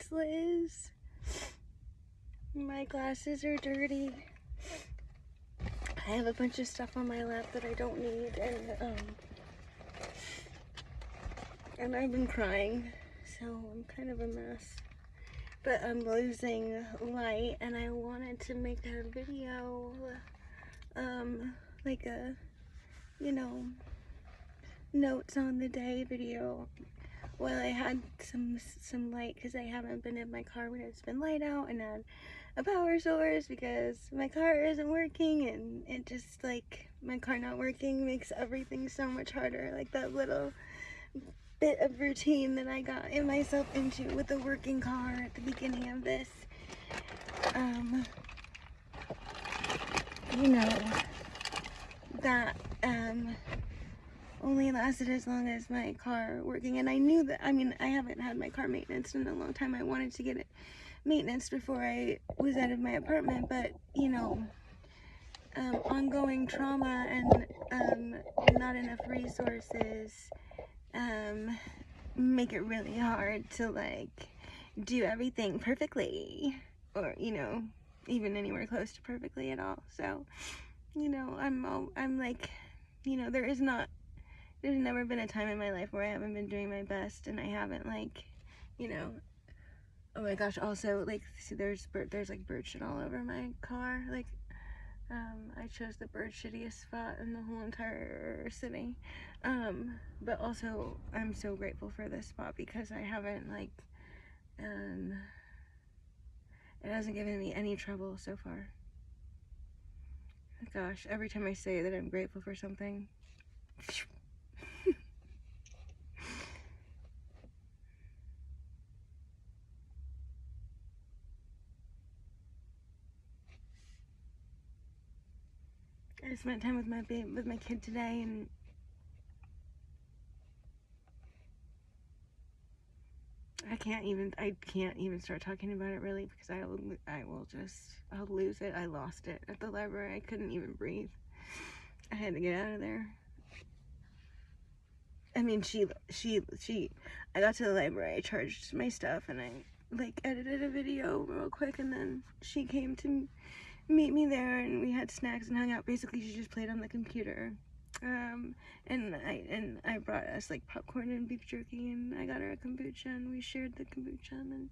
It's Liz. My glasses are dirty. I have a bunch of stuff on my lap that I don't need, and I've been crying, so I'm kind of a mess. But I'm losing light, and I wanted to make a video, like a, notes on the day video. Well, I had some light because I haven't been in my car when it's been light out, and had a power source because my car isn't working, and it just, like, my car not working makes everything so much harder. Like that little bit of routine that I got myself into with a working car at the beginning of this, that only lasted as long as my car working. And I knew that, I haven't had my car maintenance in a long time. I wanted to get it maintenance before I was out of my apartment, but ongoing trauma and not enough resources make it really hard to, like, do everything perfectly, or even anywhere close to perfectly at all. So I'm like, there's never been a time in my life where I haven't been doing my best, and I haven't, like, oh my gosh, also, like, see, there's like bird shit all over my car. Like, I chose the bird shittiest spot in the whole entire city. But also, I'm so grateful for this spot because I haven't, like, it hasn't given me any trouble so far. Gosh, every time I say that I'm grateful for something, I spent time with my kid today, and I can't even start talking about it really, because I'll lose it. I lost it at the library. I couldn't even breathe. I had to get out of there. I got to the library, I charged my stuff, and I, like, edited a video real quick, and then she came to meet me there, and we had snacks and hung out. Basically, she just played on the computer. And I brought us, like, popcorn and beef jerky, and I got her a kombucha, and we shared the kombucha, and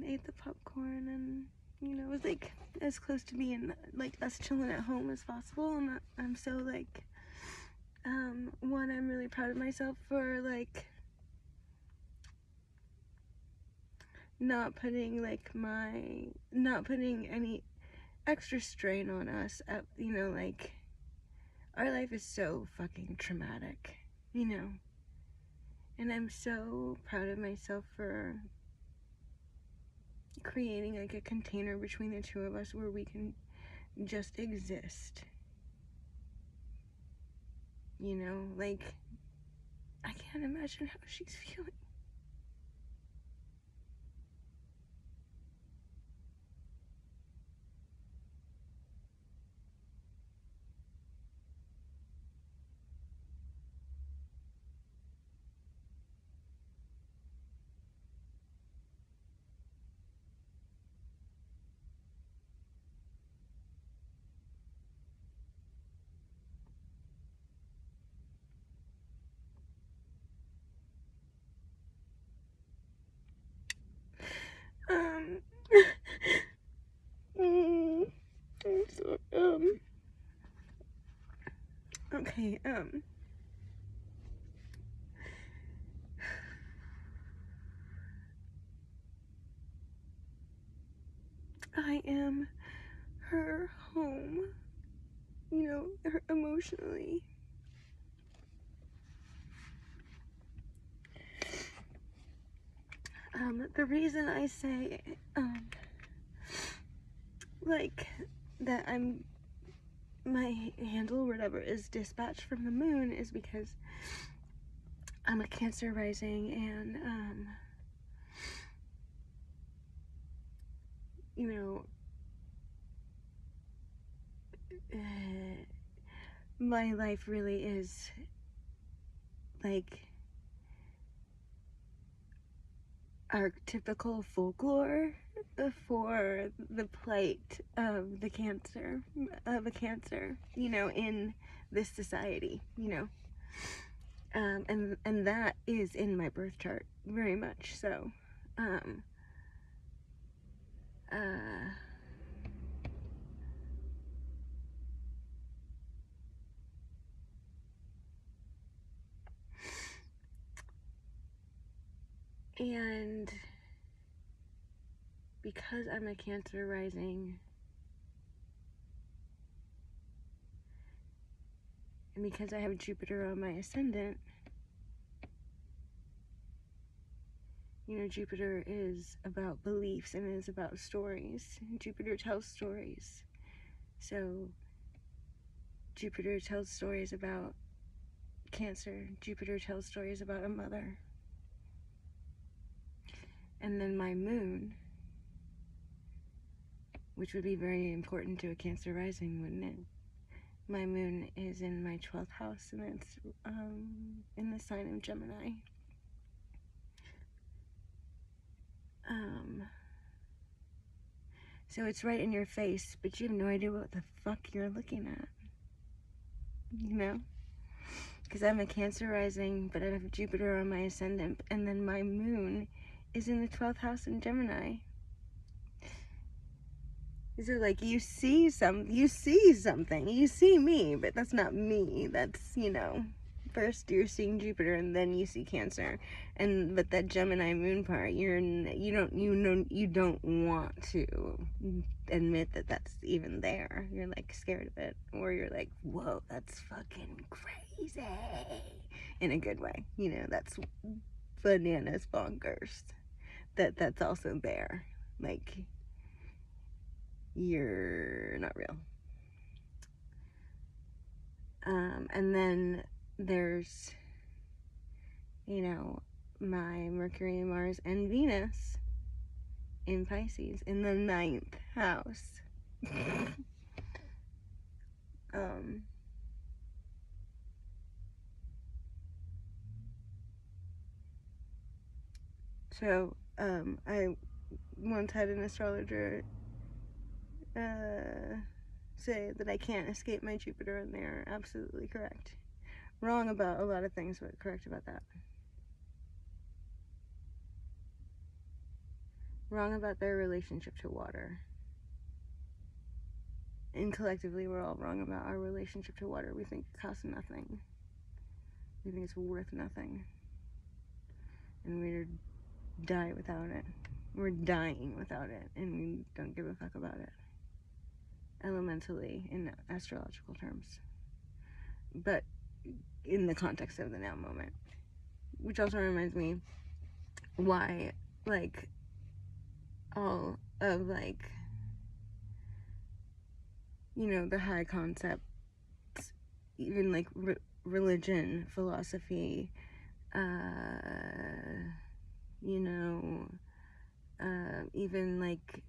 ate the popcorn, and it was, like, as close to being, like, us chilling at home as possible. And I'm so, like, one, I'm really proud of myself for, like, not putting any extra strain on us. Like, our life is so fucking traumatic, and I'm so proud of myself for creating, like, a container between the two of us where we can just exist. Like, I can't imagine how she's feeling. Okay, I am her home, emotionally. The reason I say, like, that my handle, whatever, is dispatched from the moon is because I'm a Cancer rising, and, my life really is, like, archetypical folklore for the plight of the cancer, of a cancer, you know, in this society, you know. And that is in my birth chart, very much so. And because I'm a Cancer rising, and because I have Jupiter on my ascendant, you know, Jupiter is about beliefs and is about stories. Jupiter tells stories. So Jupiter tells stories about Cancer. Jupiter tells stories about a mother. And then my moon, which would be very important to a Cancer rising, wouldn't it? My moon is in my 12th house, and it's in the sign of Gemini. So it's right in your face, but you have no idea what the fuck you're looking at. You know? Because I'm a Cancer rising, but I have Jupiter on my ascendant, and then my moon is in the 12th house in Gemini. So like you see something, you see me, but that's not me. That's, you know, first you're seeing Jupiter and then you see Cancer, but that Gemini moon part, you don't want to admit that that's even there. You're like scared of it, or you're like, whoa, that's fucking crazy, in a good way. You know, that's bananas bonkers. That's also there, like. You're not real. And then there's, you know, my Mercury, Mars, and Venus in Pisces in the 9th house. So, I once had an astrologer say that I can't escape my Jupiter, and they're absolutely correct. Wrong about a lot of things, but correct about that. Wrong about their relationship to water. And collectively, we're all wrong about our relationship to water. We think it costs nothing. We think it's worth nothing. And we're die without it. We're dying without it, and we don't give a fuck about it. Elementally, in astrological terms. But in the context of the now moment. Which also reminds me why, like, all of, like, you know, the high concepts, even, like, religion, philosophy, you know, even, like,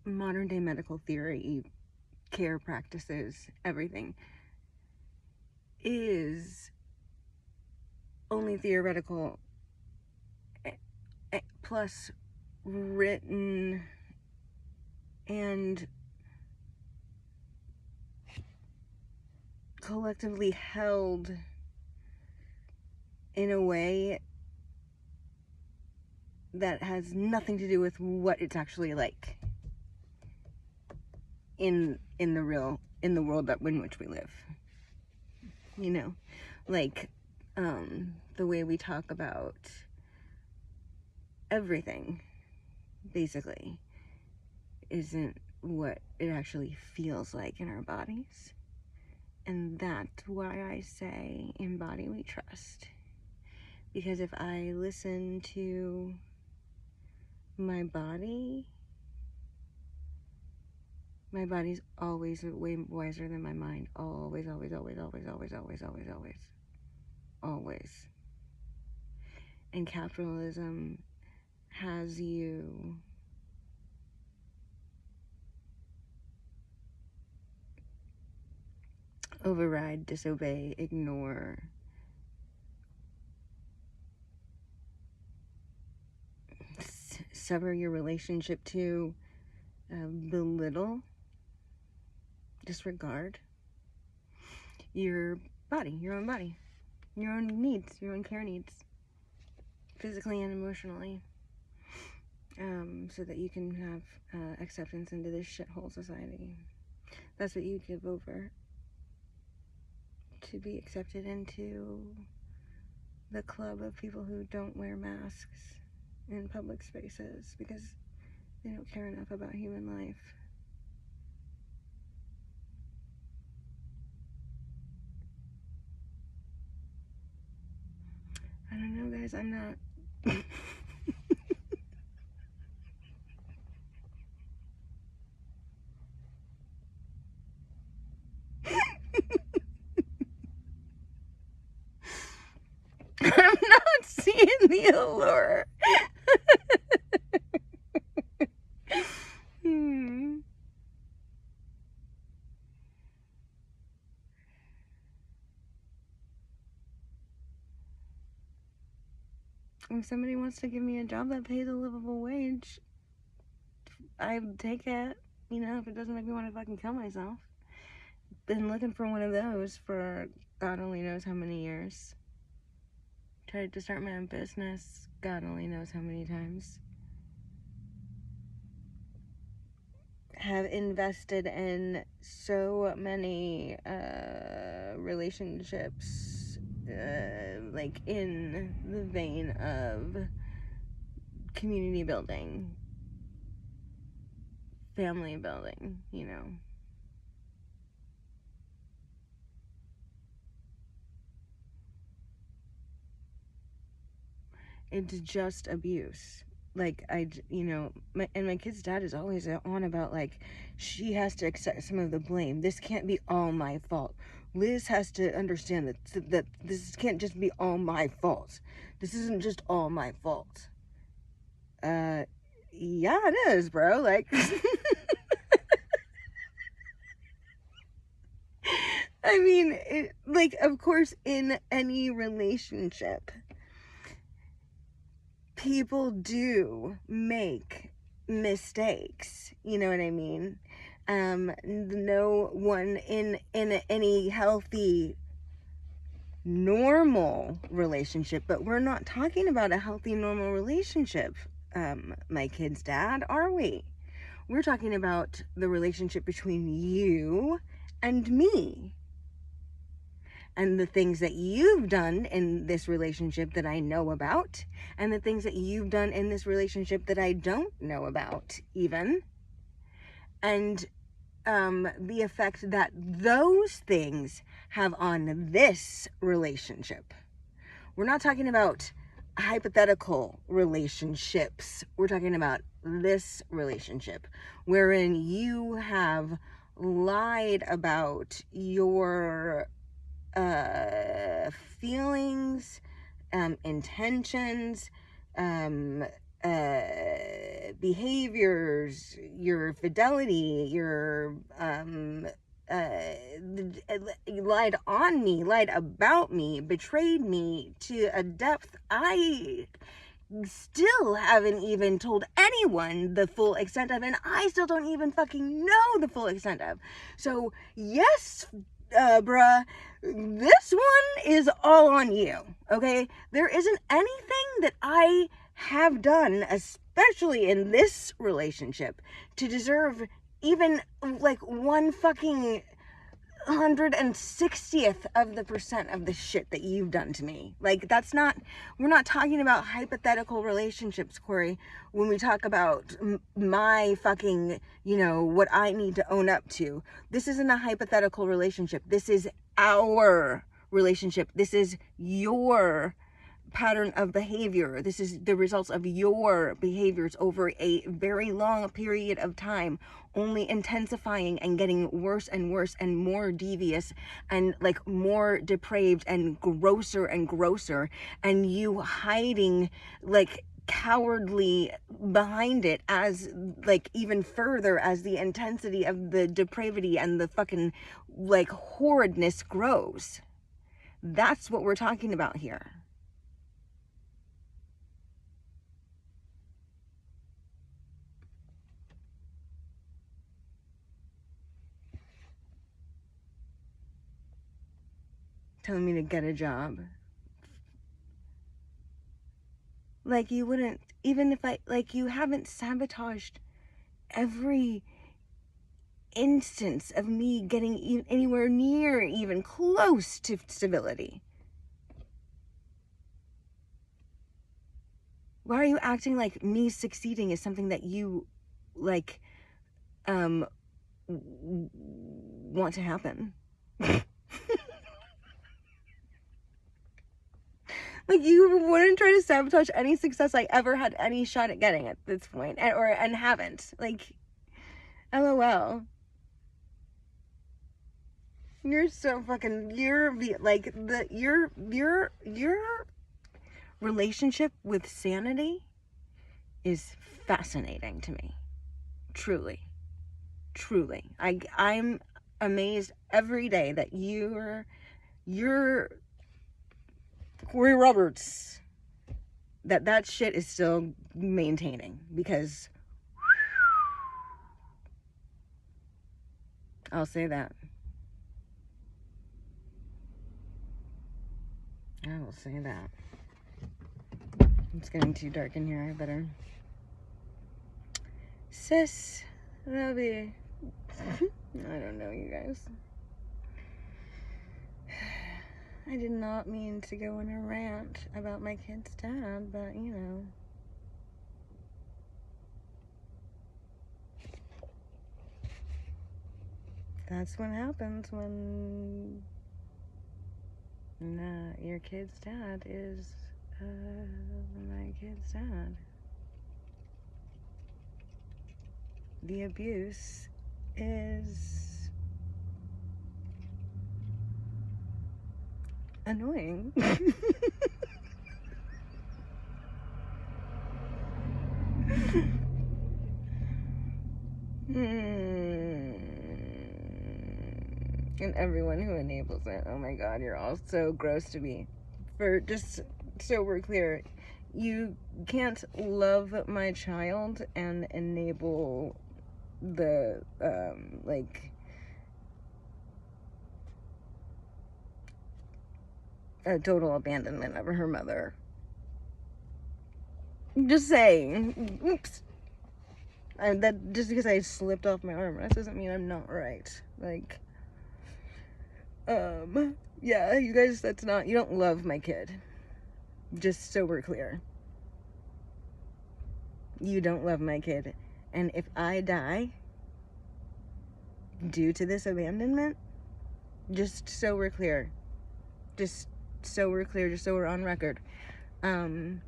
modern day medical theory, care practices, everything is only theoretical, plus written and collectively held in a way that has nothing to do with what it's actually like in the world that in which we live. You know, like the way we talk about everything basically isn't what it actually feels like in our bodies. And that's why I say, in body we trust. Because if I listen to my body's always way wiser than my mind. Always, always, always, always, always, always, always, always. Always. And capitalism has you override, disobey, ignore, sever your relationship to, belittle, disregard your body, your own body, your own needs, your own care needs, physically and emotionally, so that you can have acceptance into this shithole society. That's what you give over to be accepted into the club of people who don't wear masks in public spaces because they don't care enough about human life. I don't know, guys, I'm not... I'm not seeing the allure. If somebody wants to give me a job that pays a livable wage, I'd take it. You know, if it doesn't make me want to fucking kill myself. Been looking for one of those for God only knows how many years. Tried to start my own business, God only knows how many times. Have invested in so many relationships, like in the vein of community building, family building, you know. It's just abuse. Like, my kid's dad is always on about, like, she has to accept some of the blame. This can't be all my fault. Liz has to understand that this can't just be all my fault. This isn't just all my fault. Yeah, it is, bro. Like, I mean, of course, in any relationship, people do make mistakes, you know what I mean? No one in any healthy, normal relationship, but we're not talking about a healthy, normal relationship, my kid's dad, are we? We're talking about the relationship between you and me. And the things that you've done in this relationship that I know about, and the things that you've done in this relationship that I don't know about, even. And the effect that those things have on this relationship. We're not talking about hypothetical relationships. We're talking about this relationship, wherein you have lied about your feelings, intentions, behaviors, your fidelity, your you lied on me, lied about me, betrayed me to a depth I still haven't even told anyone the full extent of, and I still don't even fucking know the full extent of. So yes, bruh, this one is all on you, okay? There isn't anything that I have done, especially in this relationship, to deserve even, like, one fucking 160th of the percent of the shit that you've done to me. Like, we're not talking about hypothetical relationships, Corey, when we talk about my fucking, what I need to own up to. This isn't a hypothetical relationship. This is our relationship. This is your pattern of behavior. This is the results of your behaviors over a very long period of time, only intensifying and getting worse and worse and more devious and like more depraved and grosser, and you hiding like cowardly behind it as like even further as the intensity of the depravity and the fucking like horridness grows. That's what we're talking about here. telling me to get a job. Like, you wouldn't, even if you haven't sabotaged every instance of me getting anywhere near even close to stability. Why are you acting like me succeeding is something that you, like, want to happen? Like, you wouldn't try to sabotage any success I ever had any shot at getting at this point, and haven't. Like, LOL. You're so fucking, your relationship with sanity is fascinating to me. Truly. I'm amazed every day that you're Corey Roberts, that shit is still maintaining, because I'll say that. I will say that. It's getting too dark in here. I better. Sis, that'll be. I don't know, you guys. I did not mean to go on a rant about my kid's dad, but you know. That's what happens when your kid's dad is my kid's dad. The abuse is annoying. And everyone who enables it. Oh my god, you're all so gross to me. For just so we're clear, you can't love my child and enable the a total abandonment of her mother. Just saying. Oops. That just because I slipped off my armrest doesn't mean I'm not right. Like, yeah, you guys, you don't love my kid. Just so we're clear. You don't love my kid. And if I die due to this abandonment, just so we're clear. Just so we're clear, just so we're on record. I'm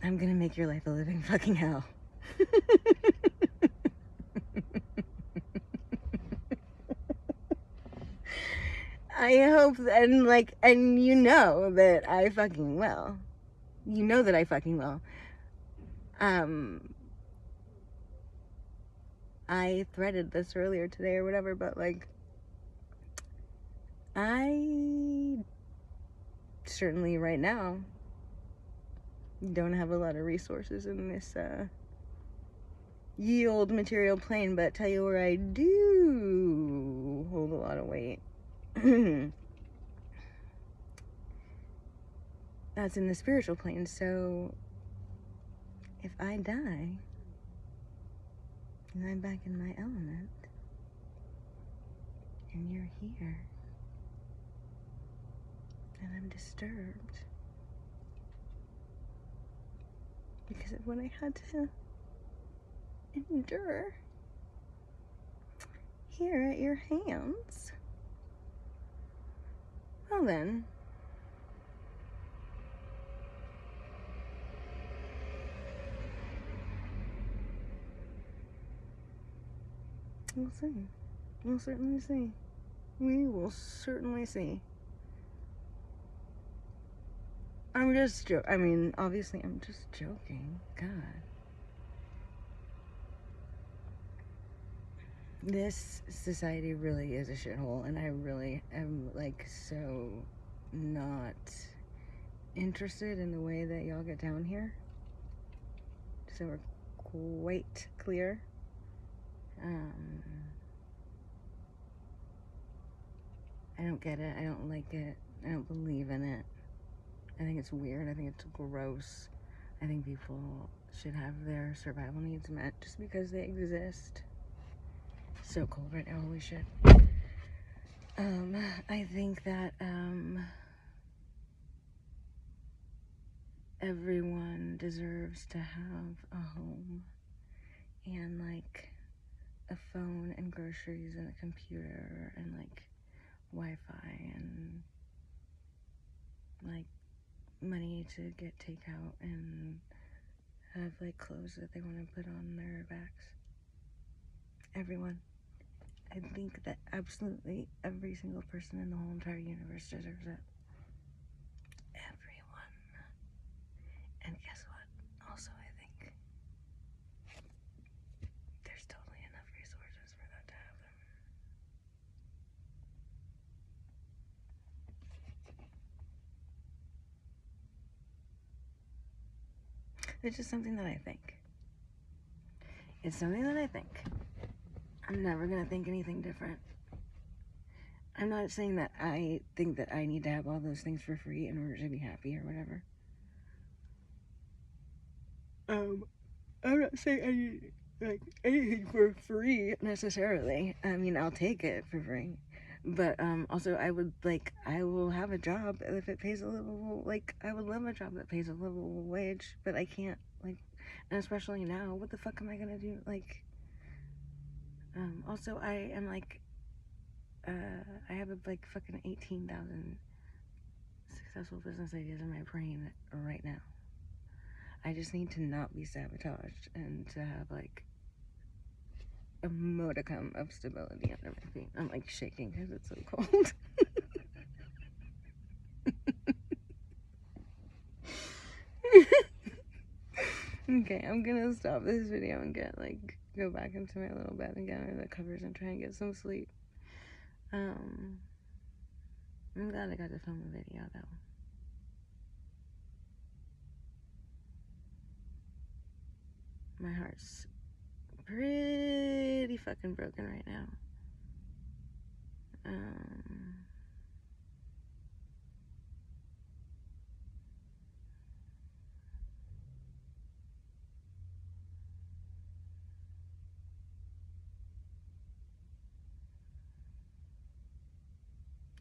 gonna make your life a living fucking hell. I hope, and you know that I fucking will. You know that I fucking will. I threaded this earlier today or whatever, but like, I certainly right now don't have a lot of resources in this ye old material plane, but tell you where I do hold a lot of weight. That's in the spiritual plane. So if I die and I'm back in my element and you're here and I'm disturbed because of what I had to endure here at your hands, well then, we'll see. We'll certainly see. We will certainly see. Obviously I'm just joking. God. This society really is a shithole, and I really am, like, so not interested in the way that y'all get down here. So we're quite clear. don't get it. I don't like it. I don't believe in it. I think it's weird. I think it's gross. I think people should have their survival needs met just because they exist. So cold right now, holy shit. I think that, everyone deserves to have a home and, like, a phone and groceries and a computer and, like, Wi-Fi and, like, money to get takeout and have, like, clothes that they want to put on their backs. Everyone. I think that absolutely every single person in the whole entire universe deserves it. Everyone. And guess what? Also, I think there's totally enough resources for that to happen. It's just something that I think. It's something that I think. I'm never gonna think anything different. I'm not saying that I think that I need to have all those things for free in order to be happy or whatever. I'm not saying I need, like, anything for free necessarily. I mean, I'll take it for free. But, also I will have a job if it pays a little, like, I would love a job that pays a little wage, but I can't, like, and especially now, what the fuck am I gonna do? Like, also I am, like, I have, like, fucking 18,000 successful business ideas in my brain right now. I just need to not be sabotaged and to have, like, a modicum of stability under my feet. I'm, like, shaking because it's so cold. Okay, I'm gonna stop this video and go back into my little bed and get under the covers and try and get some sleep. I'm glad I got to film a video, though. My heart's pretty fucking broken right now.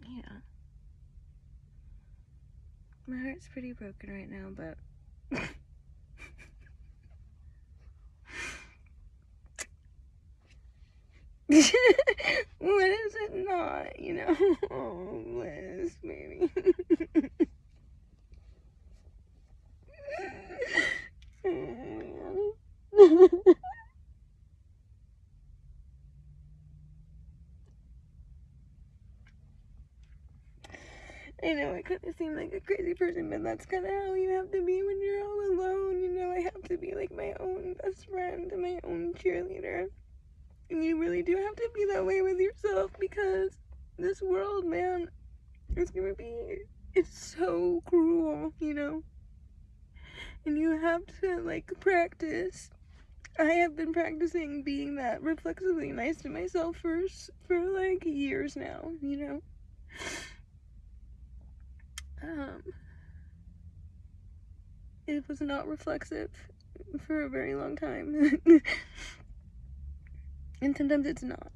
Yeah. My heart's pretty broken right now, but when is it not, you know? Oh, Liz, baby. I know I kind of seem like a crazy person, but that's kind of how you have to be when you're all alone. You know, I have to be like my own best friend, my own cheerleader. And you really do have to be that way with yourself because this world, man, it's so cruel, you know? And you have to, like, practice. I have been practicing being that reflexively nice to myself for like, years now, you know? It was not reflexive for a very long time. And sometimes it's not.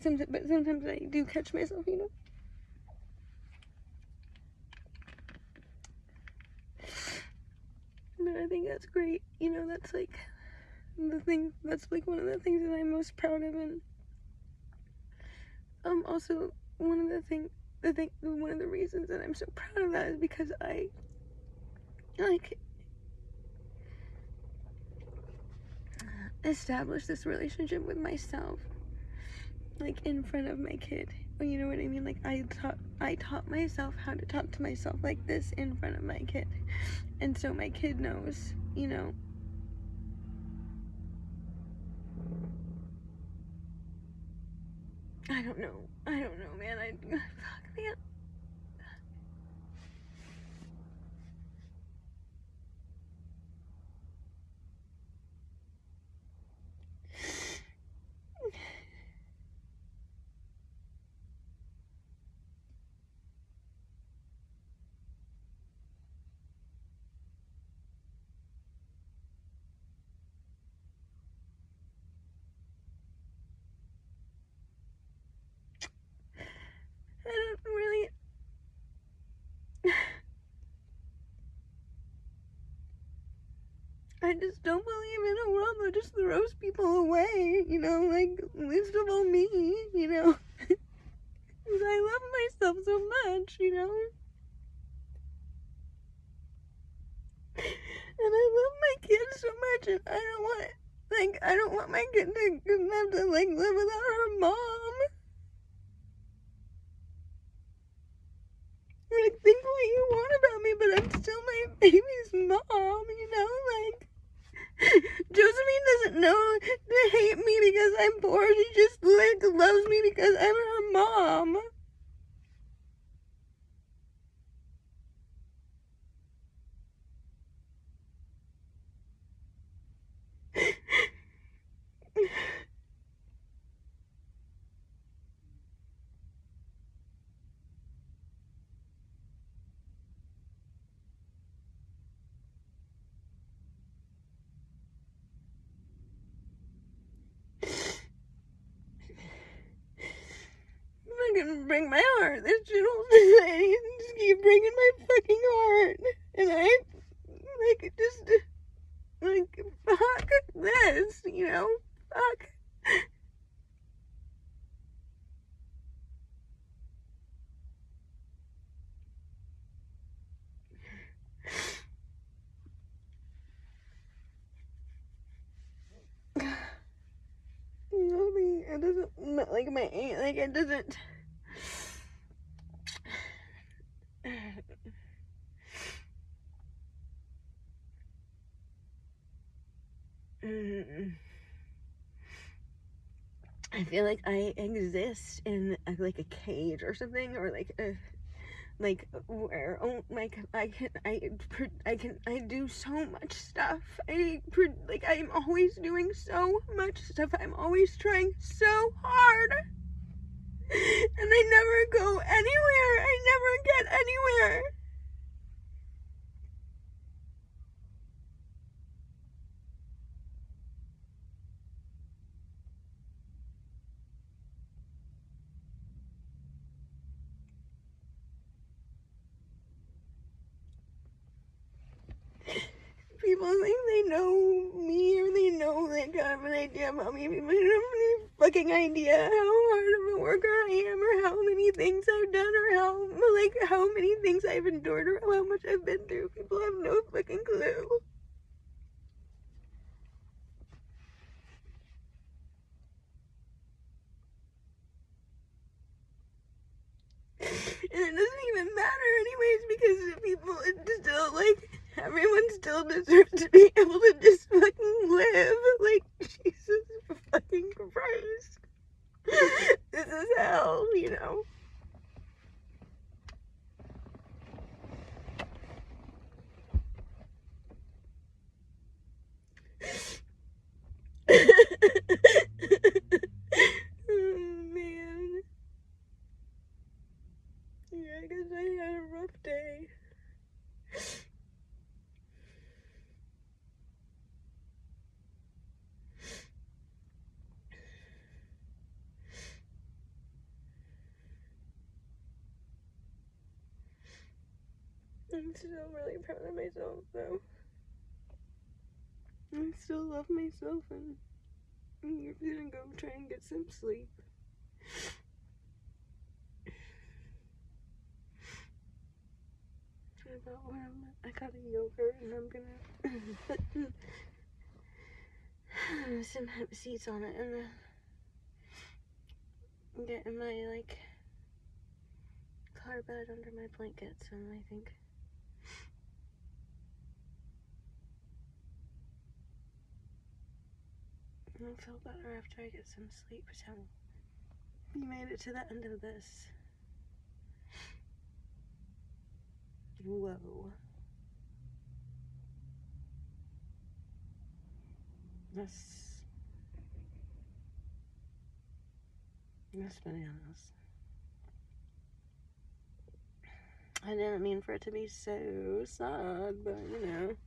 But sometimes I do catch myself, you know? But I think that's great. You know, that's like that's like one of the things that I'm most proud of. And also one of the reasons that I'm so proud of that is because I, like, established this relationship with myself, like, in front of my kid. You know what I mean? Like, I taught myself how to talk to myself like this in front of my kid. And so my kid knows, you know. I don't know, man. Fuck, man. I just don't believe in a world that just throws people away, you know, like, least of all me, you know. Because I love myself so much, you know. And I love my kids so much, and I don't want my kid to have to, like, live without her mom. Like, think what you want about me, but I'm still my baby's mom, you know, like, Josephine doesn't know to hate me because I'm poor, she just, like, loves me because I'm her mom. I'm not gonna break my heart. This general society just keep breaking my fucking heart. And I, like, just, like, fuck this, you know? Fuck. Nothing, it doesn't, like, like, it doesn't. I feel like I exist in like a cage or something, or like a, like where like I do so much stuff. Like I'm always doing so much stuff. I'm always trying so hard, and I never go anywhere. I never get anywhere. People think they know me, or they know, like, I have an idea about me, but they don't have any fucking idea how hard of a worker I am, or how many things I've done, or how many things I've endured, or how much I've been through. People have no fucking clue. And it doesn't even matter anyways, because people, it's still, like, everyone still deserves to be able to just fucking live. Like, Jesus fucking Christ. This is hell, you know? Oh, man. Yeah, I guess I had a rough day. I'm still really proud of myself, though. I still love myself, and I'm gonna go try and get some sleep. About where I got a yogurt, and I'm gonna put some hemp seeds on it, and then get in my, like, car bed under my blankets, and I think I'll feel better after I get some sleep. So you made it to the end of this. Whoa. That's bananas. I didn't mean for it to be so sad, but you know.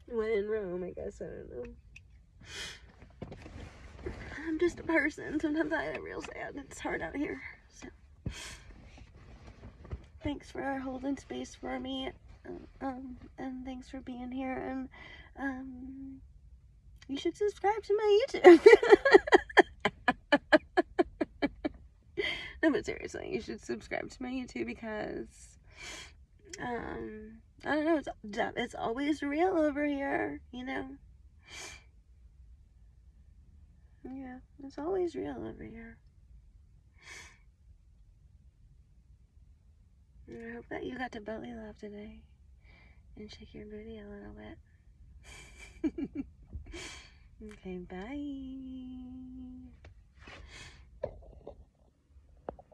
When in Rome, I guess, I don't know. I'm just a person. Sometimes I get real sad. It's hard out here. So thanks for holding space for me, and thanks for being here, and, you should subscribe to my YouTube. No, but seriously, you should subscribe to my YouTube because, I don't know, it's always real over here, you know? Yeah, it's always real over here. And I hope that you got to belly laugh today and shake your booty a little bit. Okay, bye.